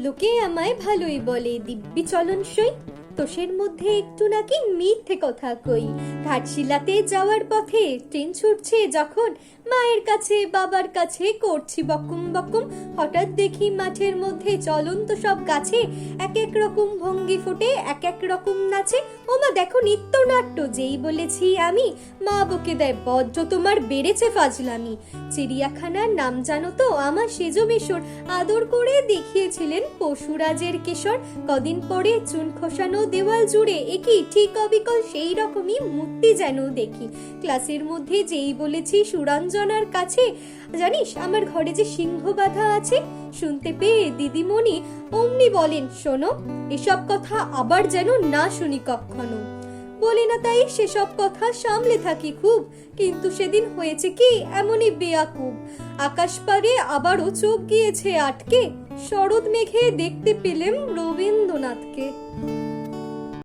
লোকে আমায় ভালোই বলে দিব্যি চলনসই, তোষের মধ্যে একটু নাকি মিথ্যে কথা কই। ঘাটশিলাতে যাওয়ার পথে ট্রেন ছুটছে যখন, মায়ের কাছে বাবার কাছে করছি বকুম বকুম, হঠাৎ দেখি মাঠের মধ্যে চলন্ত সব গাছে এক এক রকম ভঙ্গি ফুটে এক এক রকম নাচে। ওমা দেখো নৃত্যনাট্য, যেই বলেছি আমি মা বকে দেয়, বজ্র তোমার বেড়েছে ফাজলামি। চিড়িয়াখানার নাম জানো তো আমার সেজ মেশর, আদর করে দেখিয়েছিলেন পশুরাজের কেশর। কদিন পরে চুন খোসানো দেওয়াল জুড়ে একই ঠিক অবিকল সেই রকমই মূর্তি যেন দেখি। ক্লাসের মধ্যে যেই বলেছি সুরঞ্জনার কাছে, জানিস আমার ঘরে যে সিংহ বাঁধা আছে, শুনতে পেয়ে দিদিমণি অমনি বলেন, শোনো এসব কথা আবার যেন না শুনি কখনো। বলি না তাই সেসব কথা সামলে থাকি খুব, কিন্তু সেদিন হয়েছে কি এমনই বেয়াকুব। আকাশ পারে আবারও চোখ গিয়েছে আটকে, শরৎ মেঘে দেখতে পেলেম রবীন্দ্রনাথকে।